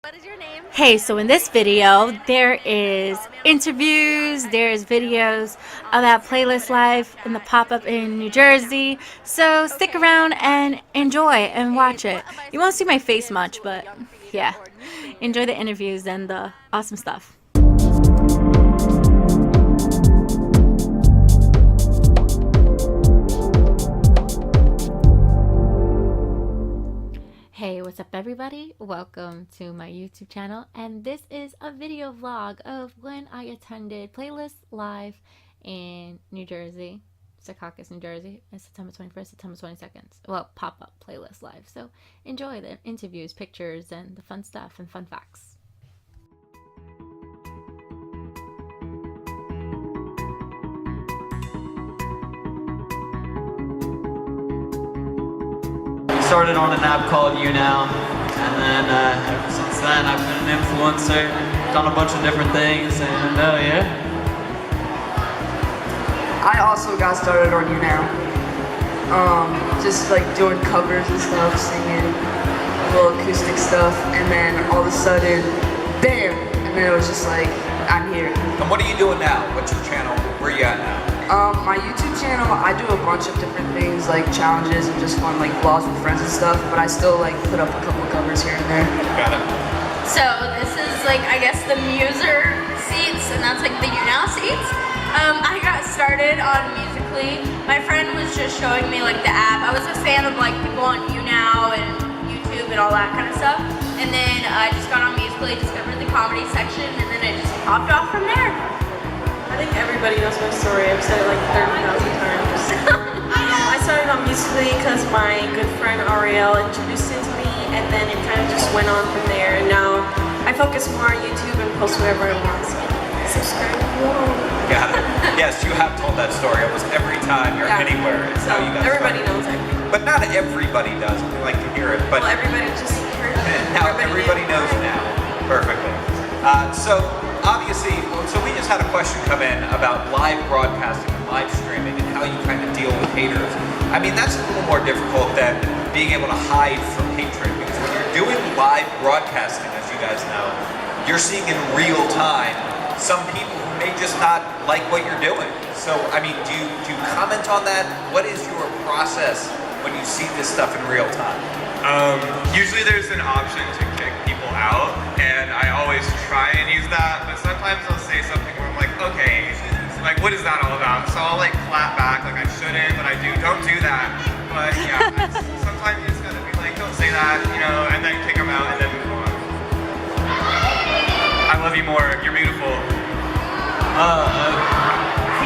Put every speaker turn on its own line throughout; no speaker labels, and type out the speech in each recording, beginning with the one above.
What is your name?
Hey, so in this video, there is interviews, there's videos about Playlist Live in the pop-up in New Jersey. So stick around and enjoy and watch it. You won't see my face much, but yeah, enjoy the interviews and the awesome stuff. Hey, what's up everybody? Welcome to my YouTube channel, and this is a video vlog of when I attended Playlist Live in New Jersey, Secaucus, New Jersey, September 21st, September 22nd. Well, pop-up Playlist Live. So enjoy the interviews, pictures, and the fun stuff and fun facts.
Started on an app called YouNow, and then ever since then I've been an influencer, done a bunch of different things, and yeah.
I also got started on YouNow, just like doing covers and stuff, singing little acoustic stuff, and then all of a sudden, bam, and then it was just like, I'm here.
And what are you doing now? What's your channel? Where are you at now?
My YouTube channel, I do a bunch of different things like challenges and just fun like vlogs with friends and stuff, but I still like put up a couple of covers here and there.
Got it.
So this is like, I guess, the Muser seats, and that's like the YouNow seats. I got started on Musical.ly. My friend was just showing me like the app. I was a fan of like people on YouNow and YouTube and all that kind of stuff. And then I just got on Musical.ly, discovered the comedy section, and then I just popped off from there.
I think everybody knows my story. I've said it like 30,000 times. I started on Musical.ly because my good friend Ariel introduced it to me, and then it kind of just went on from there. And now I focus more on YouTube and post whatever I want. So subscribe if you want.
Got it. Yes, you have told that story almost every time you're anywhere. It's how you got
everybody
started.
knows everything.
But not everybody does. We like to hear it. But
Well, everybody just heard it.
now everybody knows now. Perfectly. So obviously, so we just had a question come in about live broadcasting and live streaming and how you kind of deal with haters. I mean, that's a little more difficult than being able to hide from hatred, because when you're doing live broadcasting, as you guys know, you're seeing in real time some people who may just not like what you're doing. So, I mean, do you comment on that? What is your process when you see this stuff in real time?
Usually there's an option to kick people out, and I always try and use that, but sometimes I'll say something where I'm like, okay, like what is that all about? So I'll like clap back, like I shouldn't, but I do, don't do that. But yeah, sometimes you just gotta be like, don't say that, you know, and then kick them out and then move on. I love you more, you're beautiful.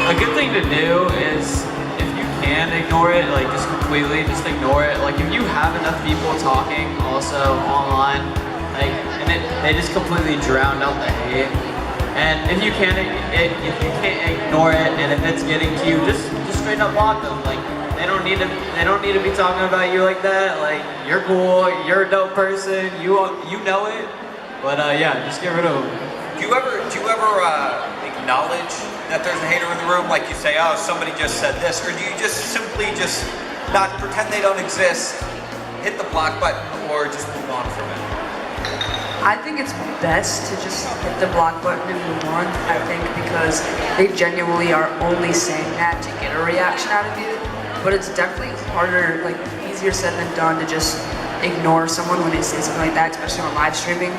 A good thing to do is, if you can ignore it, like just completely, just ignore it. Like if you have enough people talking also online, like, and they just completely drown out the hate. And if you can't ignore it, and if it's getting to you, just straight up block them. Like they don't need to be talking about you like that. Like you're cool, you're a dope person, you know it. But yeah, just get rid of them.
Do you ever acknowledge that there's a hater in the room? Like you say, oh, somebody just said this, or do you just simply just not pretend they don't exist, hit the block button, or just move on from it?
I think it's best to just hit the block button and move on, I think, because they genuinely are only saying that to get a reaction out of you. But it's definitely harder, like easier said than done to just ignore someone when they say something like that, especially on live streaming.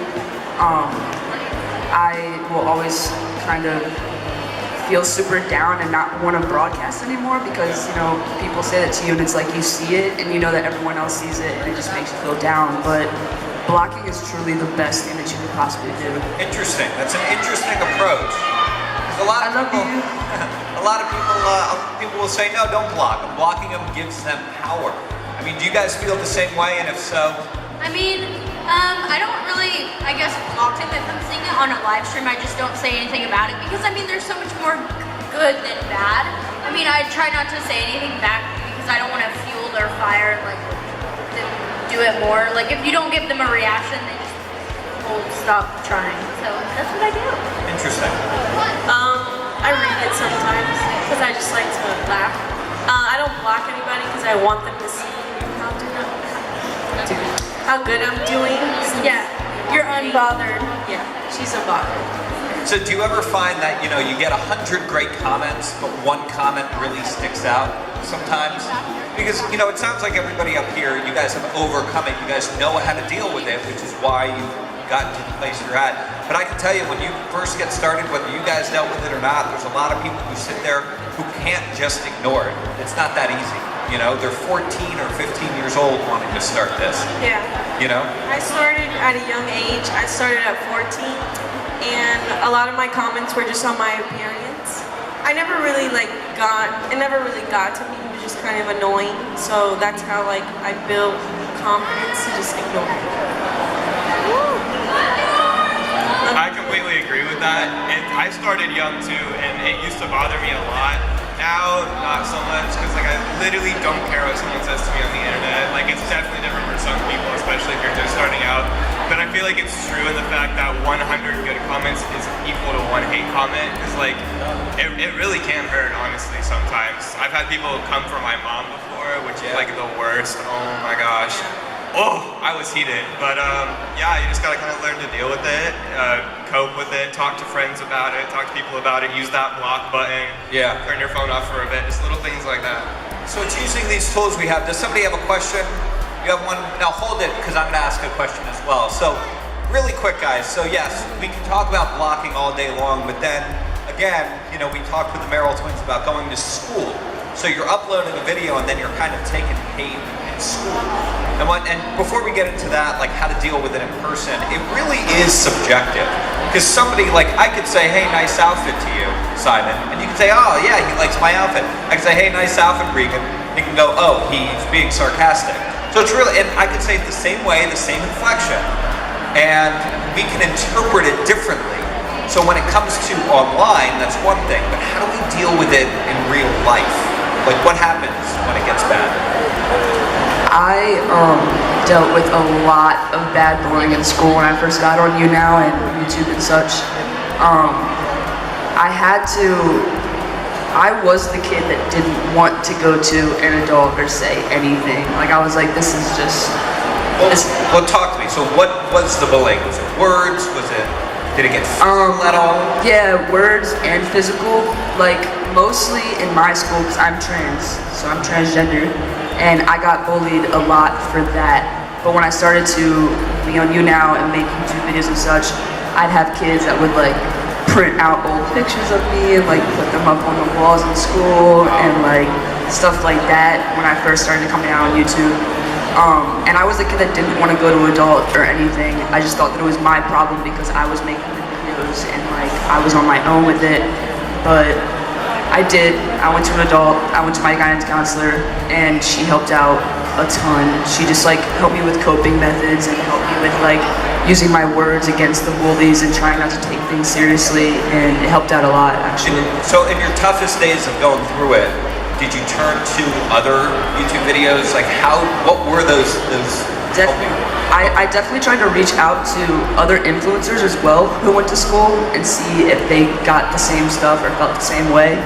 I will always kind of feel super down and not want to broadcast anymore because, you know, people say that to you and it's like you see it and you know that everyone else sees it and it just makes you feel down. But blocking is truly the best thing that you could possibly do.
Interesting. That's an interesting approach. A lot of people will say, no, don't block them. Blocking them gives them power. I mean, do you guys feel the same way? And if so?
I mean, I don't really, I guess, block them if I'm seeing it on a live stream. I just don't say anything about it because, I mean, there's so much more good than bad. I mean, I try not to say anything back because I don't want to fuel their fire, like, them do it more. Like, if you don't give them a reaction, they just will stop trying. So that's what I do.
Interesting.
I read it sometimes because I just like to laugh. I don't block anybody because I want them to see how good I'm doing.
Yeah.
You're unbothered. Yeah, she's unbothered.
So do you ever find that, you get 100 great comments, but one comment really sticks out sometimes? Because, it sounds like everybody up here, you guys have overcome it. You guys know how to deal with it, which is why you've gotten to the place you're at. But I can tell you, when you first get started, whether you guys dealt with it or not, there's a lot of people who sit there who can't just ignore it. It's not that easy. They're 14 or 15 years old wanting to start this.
Yeah. I started at a young age. I started at 14, and a lot of my comments were just on my appearance. It never really got to me. It was just kind of annoying. So that's how I built confidence to just ignore it.
I completely agree with that. I started young too, and it used to bother me a lot. Now, not so much, because I literally don't care what someone says to me on the internet. It's definitely different for some people, especially if you're just starting out. But I feel like it's true in the fact that 100 good comments is equal to 1 hate comment, because it really can hurt, honestly, sometimes. I've had people come for my mom before, which is the worst. Oh my gosh. Oh, I was heated. But yeah, you just gotta kind of learn to deal with it, cope with it, talk to friends about it, talk to people about it, use that block button, turn your phone off for a bit, just little things like that.
So it's using these tools we have. Does somebody have a question? You have one? Now hold it, because I'm gonna ask a question as well. So really quick, guys. So yes, we can talk about blocking all day long, but then again, we talked with the Merrill twins about going to school. So you're uploading a video and then you're kind of taking pain in school. And before we get into that, how to deal with it in person, it really is subjective. Because somebody, I could say, hey, nice outfit to you, Simon. And you can say, oh, yeah, he likes my outfit. I can say, hey, nice outfit, Regan. You can go, oh, he's being sarcastic. So it's really, and I could say it the same way, the same inflection. And we can interpret it differently. So when it comes to online, that's one thing. But how do we deal with it in real life? What happens when it gets bad?
I dealt with a lot of bad bullying in school when I first got on YouNow and YouTube and such. I was the kid that didn't want to go to an adult or say anything. I was like, this is just...
Well, talk to me. So what was the bullying? Was it words? Did it get physical at all? Yeah, words and physical. Mostly in my school, because I'm trans, so I'm transgender, and I got bullied a lot for that. But when I started to be on YouNow and make YouTube videos and such, I'd have kids that would print out old pictures of me and put them up on the walls in school and stuff like that when I first started coming out on YouTube. And I was a kid that didn't want to go to adult or anything. I just thought that it was my problem because I was making the videos and I was on my own with it. But I did. I went to an adult. I went to my guidance counselor, and she helped out a ton. She just helped me with coping methods and helped me with using my words against the bullies and trying not to take things seriously, and it helped out a lot, actually. So in your toughest days of going through it, did you turn to other YouTube videos? What were those I definitely tried to reach out to other influencers as well who went to school and see if they got the same stuff or felt the same way.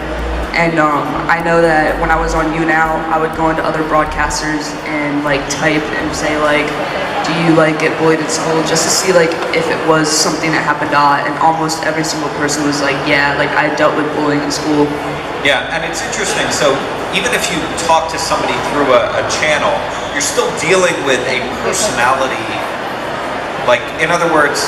And I know that when I was on YouNow, I would go into other broadcasters and type and say do you get bullied at school, just to see if it was something that happened a lot. And almost every single person was yeah, I dealt with bullying in school. Yeah, and it's interesting. So even if you talk to somebody through a channel, you're still dealing with a personality. In other words,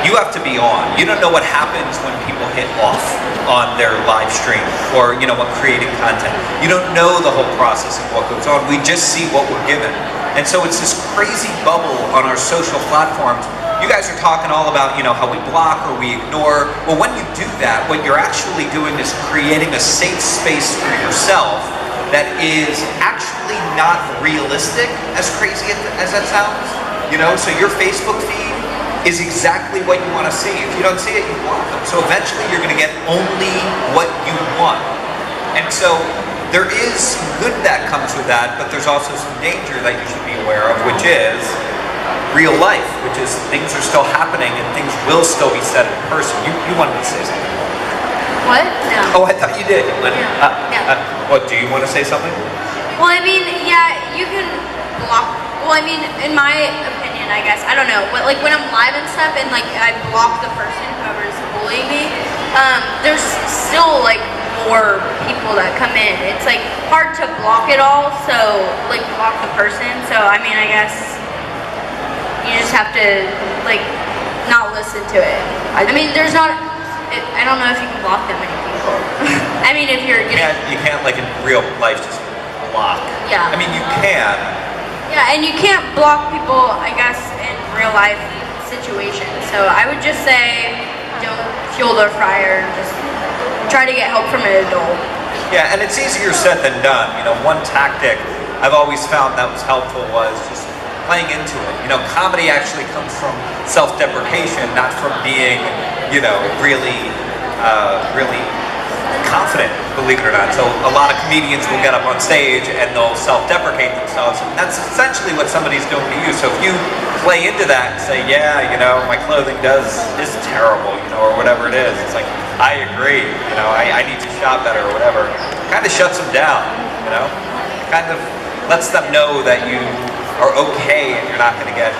you have to be on. You don't know what happens when people hit off on their live stream or, when creating content. You don't know the whole process of what goes on. We just see what we're given. And so it's this crazy bubble on our social platforms. You guys are talking all about, how we block or we ignore. Well, when you do that, what you're actually doing is creating a safe space for yourself that is actually not realistic, as crazy as that sounds. So your Facebook feed is exactly what you want to see. If you don't see it, you block them. So eventually you're going to get only what you want. And so there is good that comes with that, but there's also some danger that you should be aware of, which is real life, which is things are still happening and things will still be said in person. You wanted to say something.
What? No.
Oh, I thought you did. What, do you want to say something?
Well, yeah, you can block. Well, in my opinion, I guess. I don't know. But like when I'm live and stuff and like I block the person, whoever's bullying me, there's still like more people that come in. It's like hard to block it all, so like block the person. So I mean, I guess you just have to like not listen to it. I mean, there's not. I don't know if you can block that many people. I mean, if you're getting.
You can't like in real life just block.
Yeah.
I mean, you can.
Yeah, and you can't block people, I guess, in real life situations. So I would just say, don't fuel their fire. Just try to get help from an adult.
Yeah, and it's easier said than done. You know, one tactic I've always found that was helpful was just playing into it. You know, comedy actually comes from self-deprecation, not from being, you know, really confident, believe it or not. So a lot of comedians will get up on stage and they'll self-deprecate themselves, and that's essentially what somebody's doing to you. So if you play into that and say, yeah, you know, my clothing is terrible, you know, or whatever it is, it's like, I agree, you know, I need to shop better or whatever. Kind of shuts them down, you know, kind of lets them know that you are okay and you're not going to get,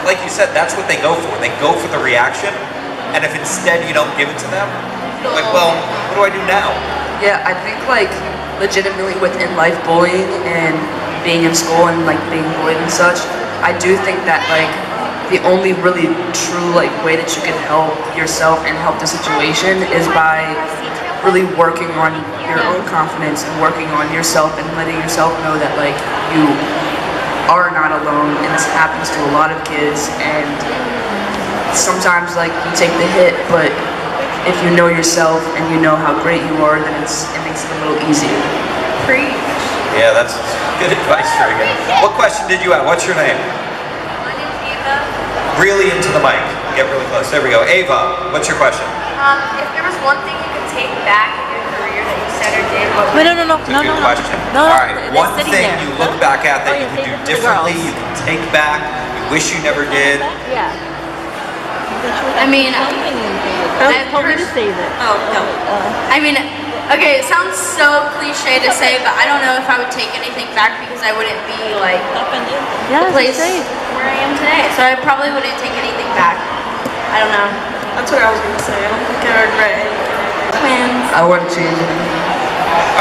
like you said, that's what they go for. They go for the reaction, and if instead you don't give it to them, like, well, what do I do now?
Yeah, I think like legitimately within life bullying and being in school and like being bullied and such, I do think that like the only really true like way that you can help yourself and help the situation is by really working on your own confidence and working on yourself and letting yourself know that like you are not alone, and this happens to a lot of kids, and sometimes like you take the hit, but if you know yourself and you know how great you are, then it makes it a little easier.
Preach.
Yeah, that's good advice, Reagan. What question did you have? What's your name?
My name's Ava.
Really into the mic. Get really close. There we go. Ava, what's your question?
If there was one thing you could take back in your career that you said or did, what would
Wait, no.
It's a good question.
No,
All right,
it's
one
sitting
thing
there.
you look back at that
Oh,
you
yeah,
could do
save it for the
differently,
girls.
you can take back, you wish you never did.
Yeah.
I mean,
I told me to save it.
Oh, no.
I mean, okay, it sounds so cliche to say, but I don't know if I would take anything back because I wouldn't be like
Yeah,
the place
save.
where I am today. So I probably wouldn't take anything back. I don't know.
That's what I was gonna say. I don't think I regret anything.
Twins.
I wouldn't change it.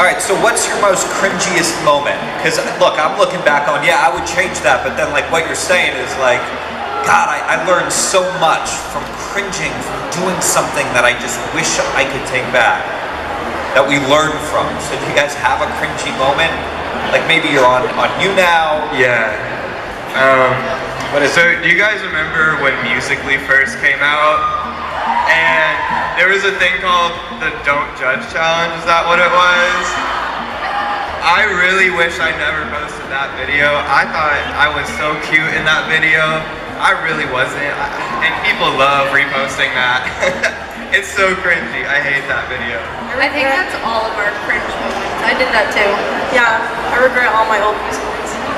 All right, so what's your most cringiest moment? Because look, I'm looking back on, yeah, I would change that, but then like what you're saying is like, God, I learned so much from cringing, from doing something that I just wish I could take back, that we learned from. So do you guys have a cringy moment? Like maybe you're on you now.
Yeah. So do you guys remember when Musical.ly first came out? And there was a thing called the Don't Judge Challenge. Is that what it was? I really wish I never posted that video. I thought I was so cute in that video. I really wasn't. And people love reposting that. It's so cringy. I hate that video.
I think that's all of our cringe moments. I did that too.
Yeah, I regret all my old musicals.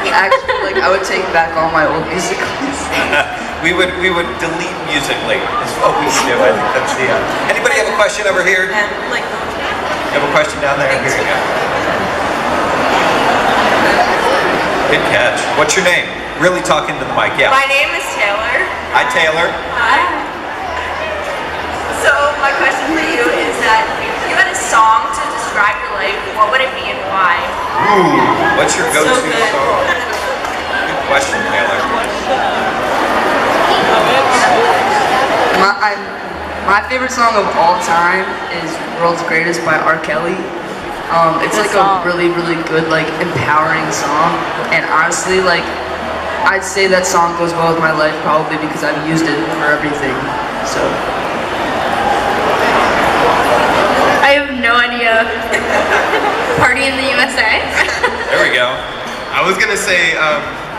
Actually, like I would take back all my old musicals.
we would delete Musical.ly. Is what we do. I think that's the. Anybody have a question over here?
And like,
You have a question down there? Here you go. Good catch. What's your name? Really talk into the mic. Yeah.
My name is Taylor.
Hi, Taylor.
Hi. So my question for you is that if you had a song to describe your life, what would it be and why?
Ooh, what's your go-to
good.
song? Good question, Taylor.
My favorite song of all time is "World's Greatest" by R. Kelly. It's like a really, really good, like empowering song, and honestly, like I'd say that song goes well with my life probably because I've used it for everything. So
I have no idea. Party in the USA.
There we go.
I was gonna say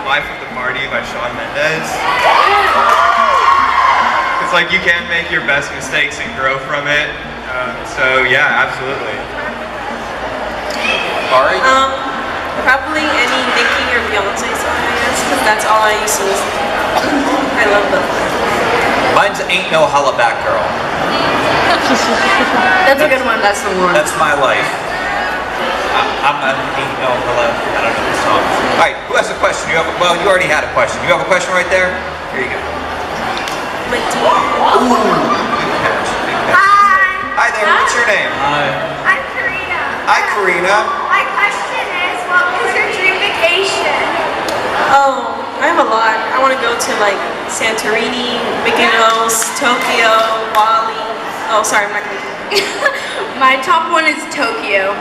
Life at the Party by Shawn Mendes. It's like you can make your best mistakes and grow from it. So yeah, absolutely.
Ari?
probably any Nicki or Beyonce song, I guess, because that's all I used to listen to. I love them.
Mine's Ain't No Hollaback Girl.
That's a good one.
that's the one.
That's my life. I'm an Ain't No Holla. I don't know the song. All right, who has a question? Well, you already had a question. You have a question right there? Here you go.
My dear.
Ooh, good catch. Good catch. Hi there, what's your name?
I'm Karina.
Hi, Karina.
My question is, what was your dream vacation?
Oh, I have a lot. I want to go to like Santorini, Mykonos, Tokyo, Bali. Oh, sorry, I'm not going to.
My top one is Tokyo.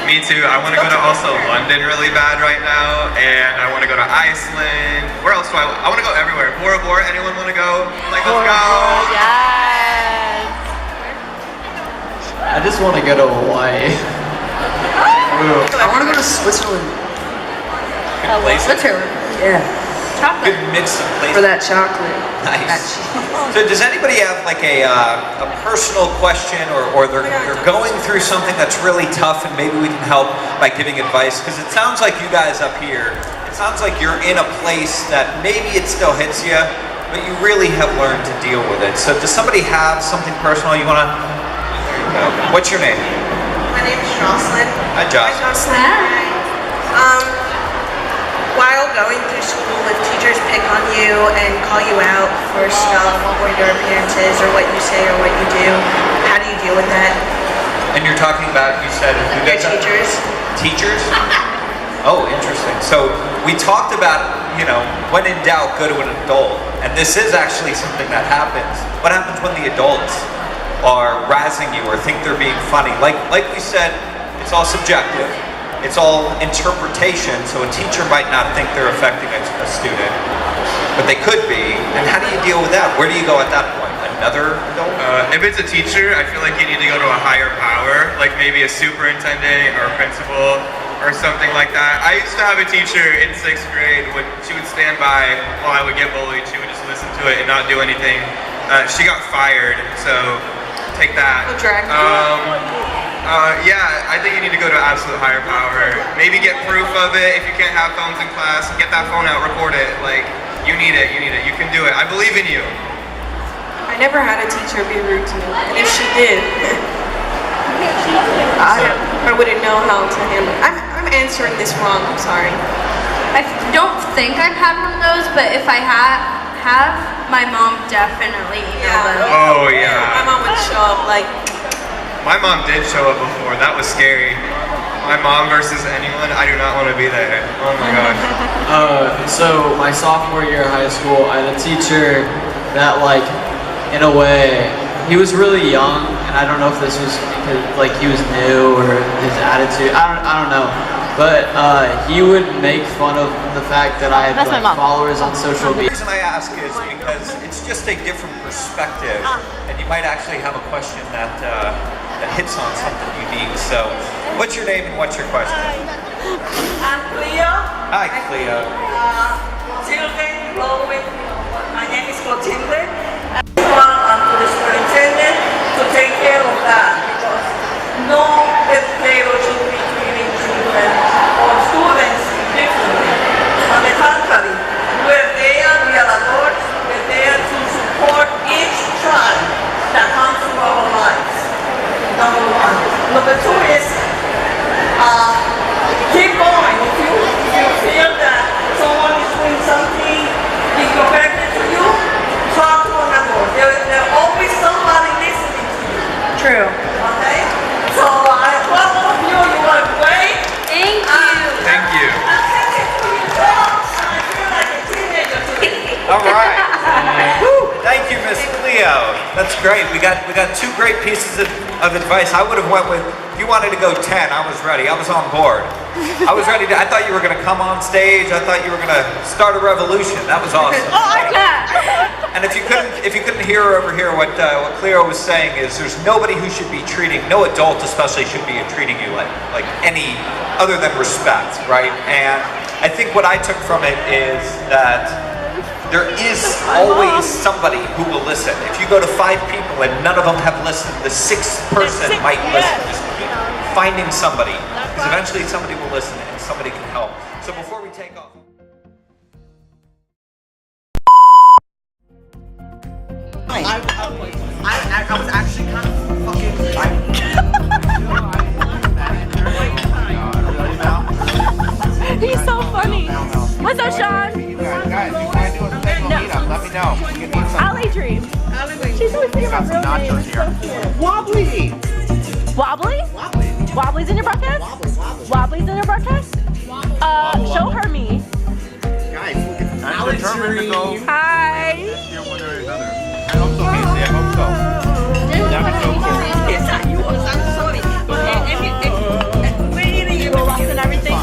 Me too. I want to go to also London really bad right now, and I want to go to Iceland. Where else do I want to go everywhere. Bora Bora, anyone want to go? Like, let's go.
Yes.
I just want to go to Hawaii.
I want to go to Switzerland.
Good place.
Switzerland. Yeah.
Good mix of places.
For that chocolate. That
Nice.
cheese.
So does anybody have like a personal question or they're going through something that's really tough and maybe we can help by giving advice? Because it sounds like you guys up here, it sounds like you're in a place that maybe it still hits you, but you really have learned to deal with it. So does somebody have something personal you want to, there you go. What's your name?
My name is Jocelyn.
Hi, Josh.
While going through school, if teachers pick on you and call you out for stuff or your appearances or what you say or what you do, how do you deal with that?
And you're talking about, you said, who
Your
does that?
teachers?
Teachers? Oh, interesting. So we talked about, when in doubt, go to an adult. And this is actually something that happens. What happens when the adults are razzing you or think they're being funny? Like we said, it's all subjective. It's all interpretation, so a teacher might not think they're affecting a student, but they could be. And how do you deal with that? Where do you go at that point? Another adult?
If it's a teacher, I feel like you need to go to a higher power, like maybe a superintendent or a principal or something like that. I used to have a teacher in 6th grade. She would stand by while I would get bullied. She would just listen to it and not do anything. She got fired, so take that. Yeah, I think you need to go to absolute higher power. Maybe get proof of it. If you can't have phones in class, get that phone out, record it. Like, you need it, you can do it. I believe in you.
I never had a teacher be rude to me, and if she did, I wouldn't know how to handle it. I'm answering this wrong, I'm sorry.
I don't think I've had one of those, but if I have, my mom definitely emailed them.
Oh, yeah.
My mom would show up like,
My mom did show up before. That was scary. My mom versus anyone, I do not want to be there. Oh my gosh.
So my sophomore year of high school, I had a teacher that, like, in a way, he was really young, and I don't know if this was because, like, he was new or his attitude. I don't know. But he would make fun of the fact that I had followers on social media.
The reason I ask is because it's just a different perspective, and you might actually have a question that hits on something unique. So, what's your name and what's your question?
I'm Cleo.
Hi, Cleo.
Children go with me. My name is Clotilde. I'm the superintendent to take care of that because no educator should be treating children or students differently. On the contrary, we're there, we are adults, we're there to support each child that comes to our lives. Number one. Number two is keep going. If you feel that someone is doing something incorrectly to you, talk to an adult. There's always somebody listening to you.
True.
Okay? So I love all of you. You are great.
Thank you.
Thank you.
I'm thinking to you talk. I feel like a teenager today.
All right. Woo. Thank you, Miss Cleo. That's great. We got two great pieces of advice. I would have went with, if you wanted to go 10, I was ready. I was on board. I was ready to, I thought you were going to come on stage. I thought you were going to start a revolution. That was awesome. And if you couldn't hear or overhear what Cleo was saying is there's nobody who should be treating, no adult especially should be treating you like any other than respect, right? And I think what I took from it is that there is always somebody who will listen. If you go to 5 people and none of them have listened, the 6th person might listen. Just keep finding somebody, because eventually somebody will listen and somebody can help. So before we take off.
I was actually kind of fucking
He's so funny. What's up, Shawn?
Guys, you want to do a special meetup? let me know. You need some.
Alley Dream. She's always thinking
Got
about
some
real
nachos
names. So
here.
cute.
Wobbly.
Wobbly? Wobbly's in your broadcast? Wobbly's in your broadcast? Show her me.
Guys, look at I'm determined to go.
Hi.
Here, one or another. I hope so, Casey. I hope so. That'd be so cool.
You were watching everything?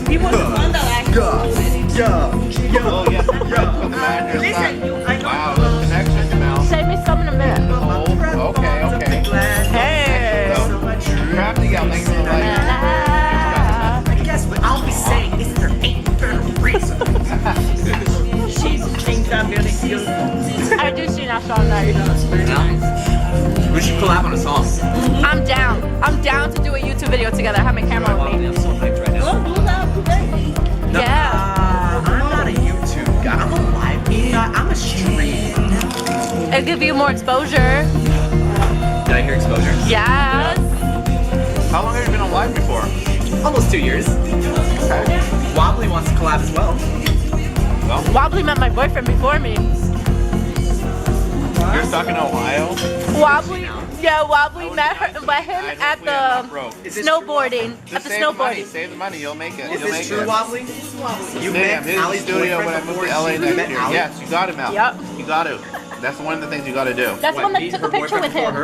He was the one that
Oh, yes. Wow, the connection, Mel.
Save me some in a minute.
Oh, okay.
Hey.
Grab the yell. Thanks for the light.
Guess what I'll be saying? This is her 8th reason. She thinks I'm really cute.
I do see that Shawn night.
We should collab on a song.
I'm down. I'm down to do a YouTube video together. I have my camera with me.
I'm so hyped right now.
Yeah.
I'm not a YouTube guy. I'm a live guy. I'm a stream.
It'll give you more exposure.
Did I hear exposure?
Yes.
How long have you been on live before?
Almost 2 years.
Okay.
Wobbly wants to collab as well.
Wobbly met my boyfriend before me.
You're stuck in Ohio?
Wobbly met him at the snowboarding.
Just save the money. Save the money. You'll make it.
Is
You'll
this
make
true,
it.
Wobbly?
You met his studio when I moved to LA next year. Yes, you got him out.
Yep.
You got to. That's one of the things you got to do.
That's the one that took a picture with him.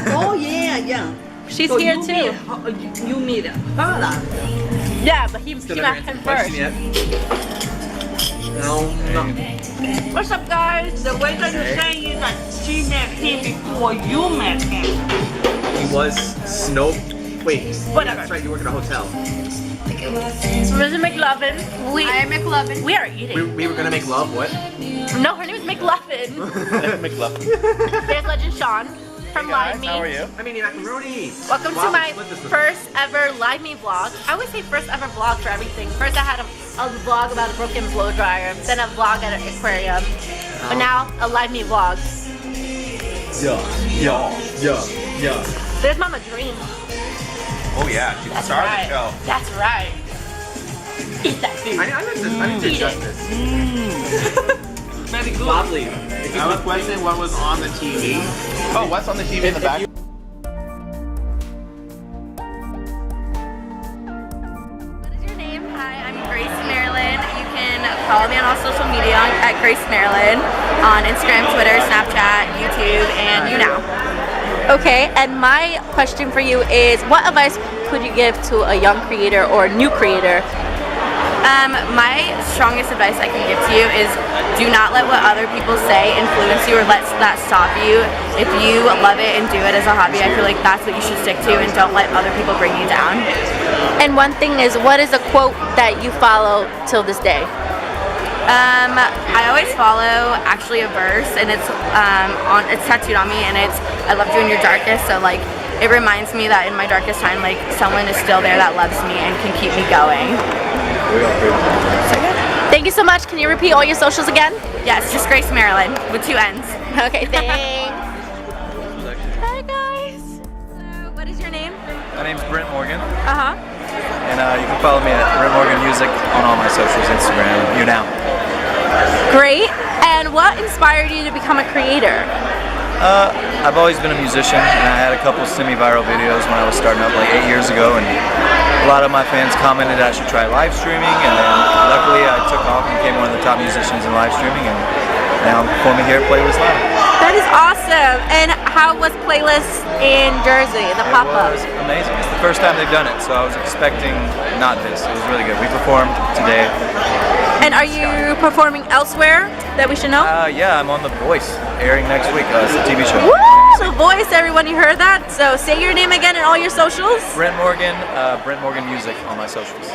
Oh yeah.
She's
So
here
you
too.
You meet her.
Yeah, but he
Still
met
never
him
answered the question
first.
yet. No.
What's up, guys?
The way that you're saying is that she met him before you met him.
He was snow. Wait.
Whatever.
That's right. You work at a hotel.
Mrs. Mclovin.
I am Mclovin.
We are eating.
We were gonna make love. What?
No, her name is Mclovin.
McLovin.
There's Legend Shawn from Liveme.
How are you?
I mean, macaroni.
Welcome to my first ever Liveme vlog. I always say first ever vlog for everything. First I had a vlog about a broken blow dryer, then a vlog at an aquarium, but now a Liveme vlog.
Yeah.
There's Mama Dream.
Oh yeah, she's the
That's
star
right.
of the show.
That's right. Eat that food.
I need to
Eat
adjust
it.
this.
Very good.
Wobbly.
I was questioning what was on the TV. Oh, what's on the TV in the back?
What is your name? Hi, I'm Grace Marilyn. You can follow me on all social media at Grace Marilyn on Instagram, Twitter, Snapchat, YouTube, and YouNow.
Okay, and my question for you is, what advice could you give to a young creator or new creator?
My strongest advice I can give to you is do not let what other people say influence you or let that stop you. If you love it and do it as a hobby, I feel like that's what you should stick to, and don't let other people bring you down.
And one thing is, what is a quote that you follow till this day?
I always follow actually a verse, and it's tattooed on me, and it's I love you in your darkest. So like it reminds me that in my darkest time, like someone is still there that loves me and can keep me going.
Thank you so much. Can you repeat all your socials again?
Yes, just Grace Marilyn with 2 N's.
Okay, thanks. Hi guys.
So, what is your name?
My name's Brent Morgan,
Uh-huh.
and you can follow me at Brent Morgan Music on all my socials, Instagram, YouNow.
Great. And what inspired you to become a creator?
I've always been a musician, and I had a couple semi-viral videos when I was starting up like 8 years ago, and a lot of my fans commented I should try live streaming, and then luckily I took off and became one of the top musicians in live streaming, and now I'm performing here at Playlist Live.
That is awesome. And how was Playlist in Jersey, the pop-up?
It was amazing. It's the first time they've done it, so I was expecting not this. It was really good. We performed today.
And are you performing elsewhere that we should know?
Yeah, I'm on The Voice, airing next week. It's a TV show.
Woo! The Voice, everyone, you heard that? So say your name again and all your socials.
Brent Morgan Music on my socials.